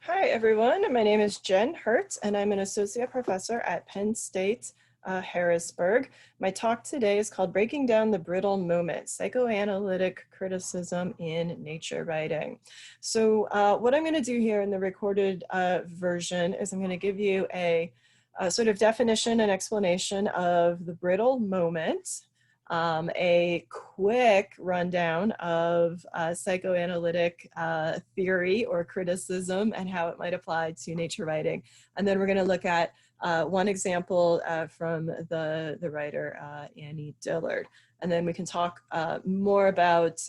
Hi, everyone. My name is Jen Hirt, and I'm an associate professor at Penn State, Harrisburg. My talk today is called Breaking Down the Brittle Moment, Psychoanalytic Criticism in Nature Writing. So what I'm going to do here in the recorded version is I'm going to give you a sort of definition and explanation of the brittle moment, a quick rundown of psychoanalytic theory or criticism and how it might apply to nature writing. And then we're going to look at one example from the writer Annie Dillard. And then we can talk more about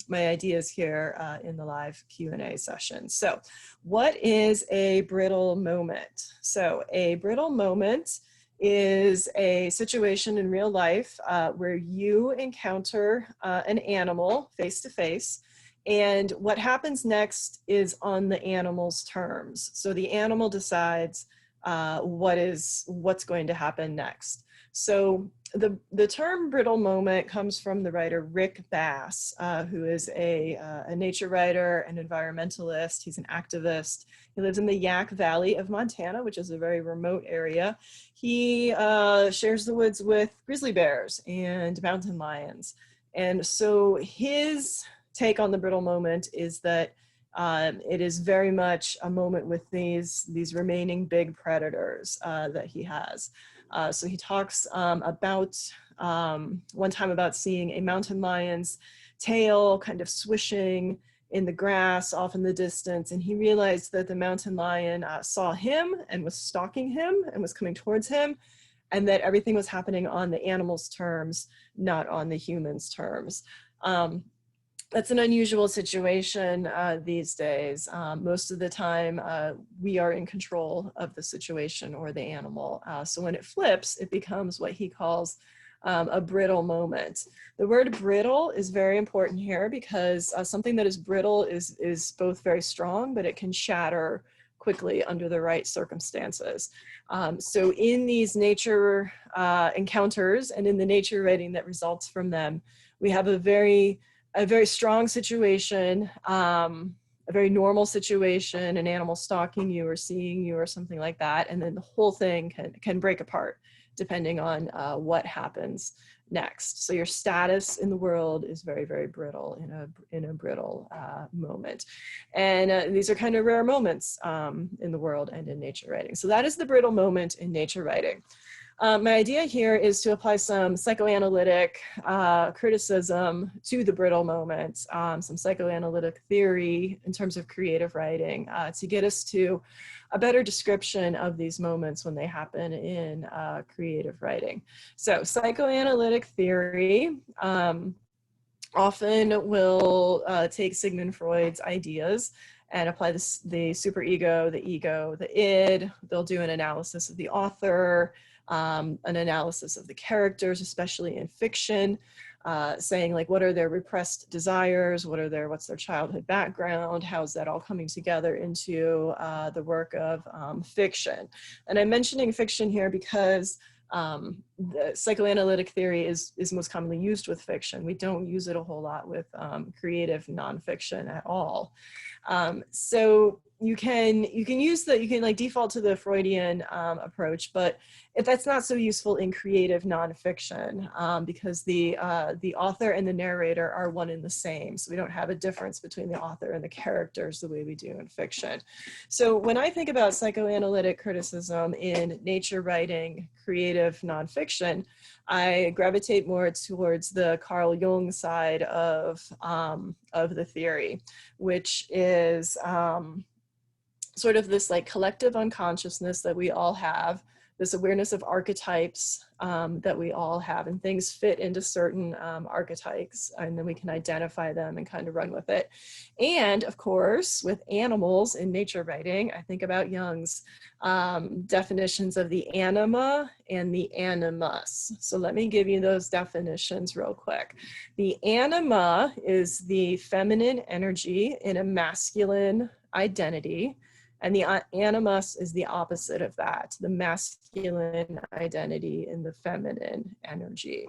my ideas here in the live Q&A session. So what is a brittle moment? So a brittle moment is a situation in real life where you encounter an animal face to face, and what happens next is on the animal's terms. So the animal decides what's going to happen next. So the term brittle moment comes from the writer Rick Bass, who is a nature writer, an environmentalist. He's an activist. He lives in the Yak Valley of Montana, which is a very remote area. He shares the woods with grizzly bears and mountain lions. And so his take on the brittle moment is that it is very much a moment with these remaining big predators that he has. So he talks about one time about seeing a mountain lion's tail kind of swishing in the grass off in the distance, and he realized that the mountain lion saw him and was stalking him and was coming towards him, and that everything was happening on the animal's terms, not on the human's terms. That's an unusual situation these days. Most of the time, we are in control of the situation or the animal. So when it flips, it becomes what he calls a brittle moment. The word brittle is very important here because something that is brittle is both very strong, but it can shatter quickly under the right circumstances. So in these nature encounters and in the nature writing that results from them, we have a very strong situation, a very normal situation, an animal stalking you or seeing you or something like that, and then the whole thing can break apart depending on what happens next. So your status in the world is very, very brittle in a brittle moment. And these are kind of rare moments in the world and in nature writing. So that is the brittle moment in nature writing. My idea here is to apply some psychoanalytic criticism to the brittle moment, some psychoanalytic theory in terms of creative writing to get us to a better description of these moments when they happen in creative writing. So psychoanalytic theory often will take Sigmund Freud's ideas and apply the superego, the ego, the id. They'll do an analysis of the author, an analysis of the characters, especially in fiction, saying like, what are their repressed desires? What's their childhood background? How's that all coming together into the work of fiction? And I'm mentioning fiction here because the psychoanalytic theory is most commonly used with fiction. We don't use it a whole lot with creative nonfiction at all. So you can like default to the Freudian approach, but if that's not so useful in creative nonfiction, because the author and the narrator are one and the same. So we don't have a difference between the author and the characters the way we do in fiction. So when I think about psychoanalytic criticism in nature writing, creative nonfiction, I gravitate more towards the Carl Jung side of the theory, which is sort of this like collective unconsciousness that we all have, this awareness of archetypes that we all have, and things fit into certain archetypes, and then we can identify them and kind of run with it. And of course, with animals in nature writing, I think about Jung's definitions of the anima and the animus. So let me give you those definitions real quick. The anima is the feminine energy in a masculine identity, and the animus is the opposite of that, the masculine identity in the feminine energy.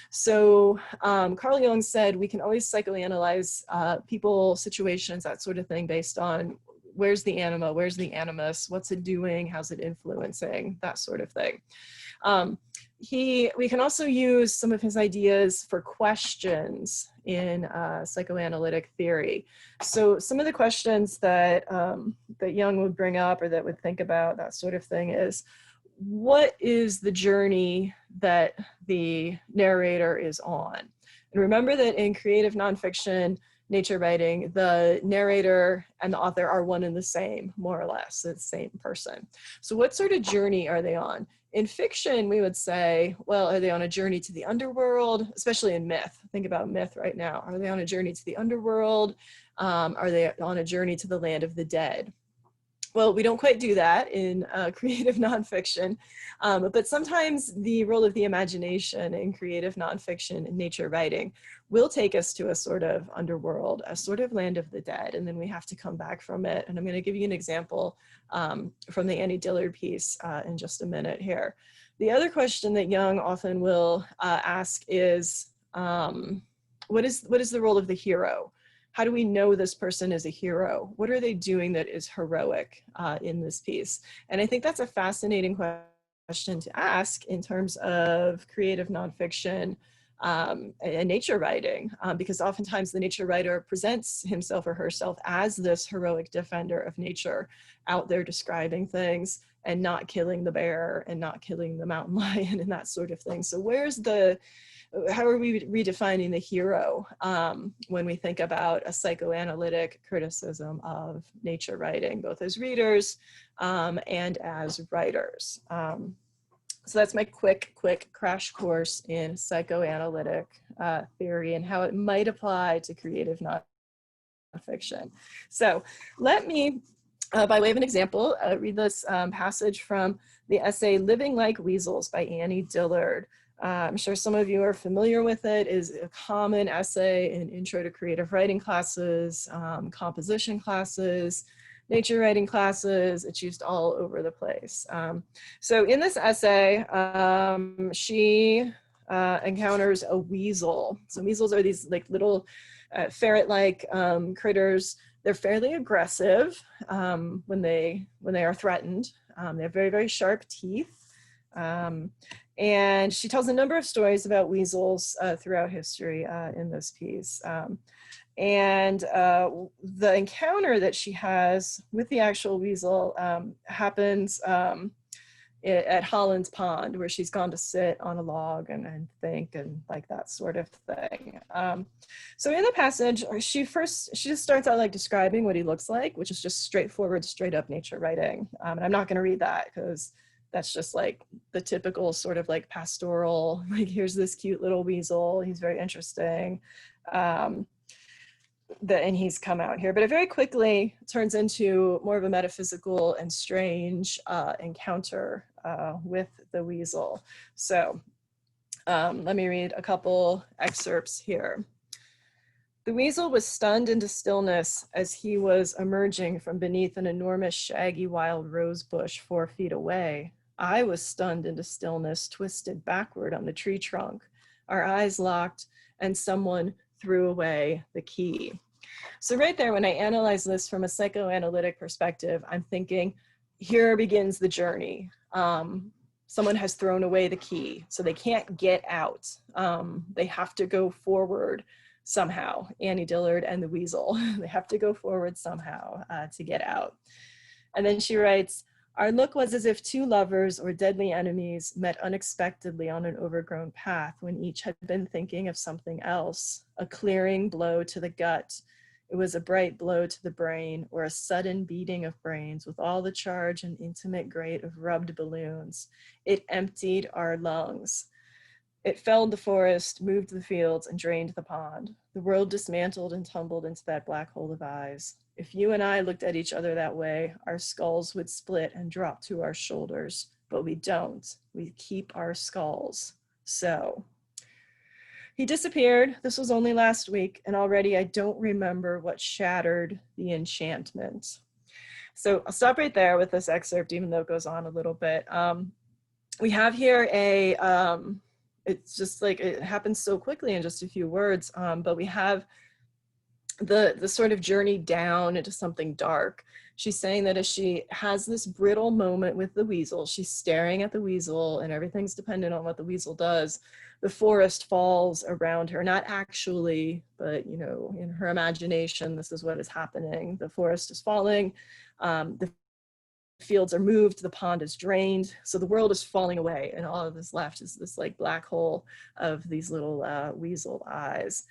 So Carl Jung said we can always psychoanalyze people, situations, that sort of thing based on where's the anima, where's the animus, what's it doing, how's it influencing, that sort of thing. We can also use some of his ideas for questions in psychoanalytic theory. So some of the questions that, that Jung would bring up or that would think about, that sort of thing, is what is the journey that the narrator is on? And remember that in creative nonfiction, nature writing, the narrator and the author are one and the same, more or less, it's the same person. So what sort of journey are they on? In fiction, we would say, well, are they on a journey to the underworld, especially in myth? Think about myth right now. Are they on a journey to the underworld? Are they on a journey to the land of the dead? Well, we don't quite do that in creative nonfiction, but sometimes the role of the imagination in creative nonfiction and nature writing will take us to a sort of underworld, a sort of land of the dead, and then we have to come back from it. And I'm going to give you an example from the Annie Dillard piece in just a minute here. The other question that Jung often will ask is, what is the role of the hero? How do we know this person is a hero? What are they doing that is heroic in this piece? And I think that's a fascinating question to ask in terms of creative nonfiction and nature writing, because oftentimes the nature writer presents himself or herself as this heroic defender of nature, out there describing things and not killing the bear and not killing the mountain lion and that sort of thing. So how are we redefining the hero when we think about a psychoanalytic criticism of nature writing, both as readers and as writers? So that's my quick crash course in psychoanalytic theory and how it might apply to creative nonfiction. So let me, by way of an example, read this passage from the essay Living Like Weasels by Annie Dillard. I'm sure some of you are familiar with it. It is a common essay in intro to creative writing classes, composition classes, nature writing classes. It's used all over the place. So in this essay, she encounters a weasel. So weasels are these like little ferret-like critters. They're fairly aggressive when they are threatened. They have very, very sharp teeth. And she tells a number of stories about weasels throughout history in this piece. And the encounter that she has with the actual weasel happens at Holland's Pond, where she's gone to sit on a log and think and like that sort of thing. So in the passage, she just starts out like describing what he looks like, which is just straightforward, straight up nature writing. And I'm not going to read that because that's just like the typical sort of like pastoral, like here's this cute little weasel, he's very interesting. And he's come out here, but it very quickly turns into more of a metaphysical and strange encounter with the weasel. So let me read a couple excerpts here. The weasel was stunned into stillness as he was emerging from beneath an enormous shaggy wild rose bush 4 feet away. I was stunned into stillness, twisted backward on the tree trunk. Our eyes locked and someone threw away the key. So right there, when I analyze this from a psychoanalytic perspective, I'm thinking, here begins the journey. Someone has thrown away the key, so they can't get out. They have to go forward somehow. Annie Dillard and the weasel, they have to go forward somehow to get out. And then she writes, our look was as if two lovers or deadly enemies met unexpectedly on an overgrown path when each had been thinking of something else, a clearing blow to the gut. It was a bright blow to the brain, or a sudden beating of brains with all the charge and intimate grate of rubbed balloons. It emptied our lungs. It felled the forest, moved the fields, and drained the pond. The world dismantled and tumbled into that black hole of eyes. If you and I looked at each other that way, our skulls would split and drop to our shoulders, but we don't. We keep our skulls. So he disappeared. This was only last week, and already I don't remember what shattered the enchantment. So I'll stop right there with this excerpt, even though it goes on a little bit. We have here it's just like, it happens so quickly in just a few words, but we have the sort of journey down into something dark. She's saying that as she has this brittle moment with the weasel, she's staring at the weasel and everything's dependent on what the weasel does. The forest falls around her, not actually, but you know, in her imagination, this is what is happening. The forest is falling, the fields are moved, the pond is drained, so the world is falling away, and all of this left is this like black hole of these little weasel eyes.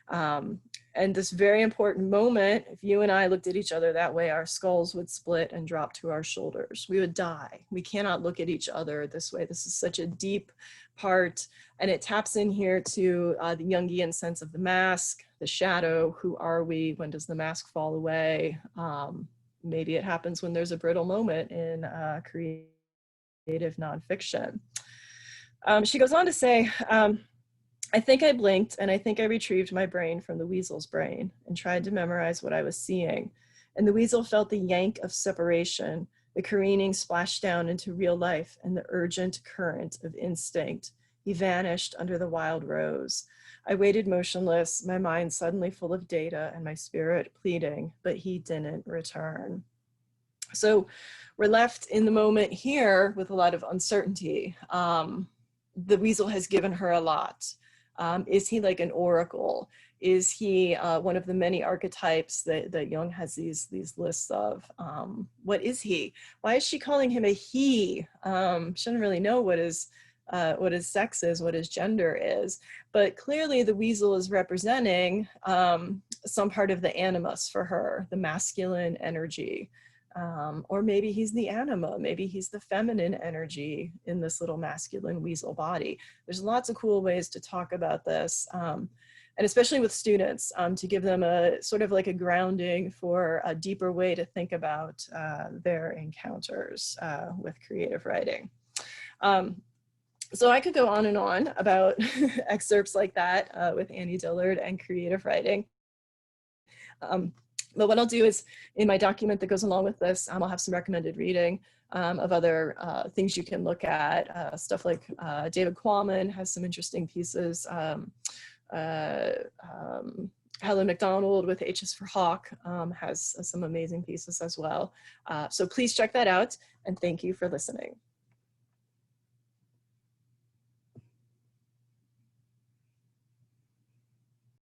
And this very important moment, if you and I looked at each other that way, our skulls would split and drop to our shoulders. We would die. We cannot look at each other this way. This is such a deep part, and it taps in here to the Jungian sense of the mask, the shadow. Who are we? When does the mask fall away? Maybe it happens when there's a brittle moment in creative nonfiction. She goes on to say, I think I blinked and I think I retrieved my brain from the weasel's brain and tried to memorize what I was seeing. And the weasel felt the yank of separation, the careening splashed down into real life and the urgent current of instinct. He vanished under the wild rose. I waited motionless, my mind suddenly full of data and my spirit pleading, but he didn't return. So we're left in the moment here with a lot of uncertainty. The weasel has given her a lot. Is he like an oracle? Is he one of the many archetypes that Jung has these lists of? What is he? Why is she calling him a he? She doesn't really know what his sex is, what his gender is, but clearly the weasel is representing some part of the animus for her, the masculine energy. Or maybe he's the anima, maybe he's the feminine energy in this little masculine weasel body. There's lots of cool ways to talk about this, and especially with students, to give them a sort of like a grounding for a deeper way to think about their encounters with creative writing. So I could go on and on about excerpts like that with Annie Dillard and creative writing. But what I'll do is, in my document that goes along with this, I'll have some recommended reading of other things you can look at. Stuff like David Quammen has some interesting pieces. Helen McDonald with H is for Hawk has some amazing pieces as well. So please check that out, and thank you for listening.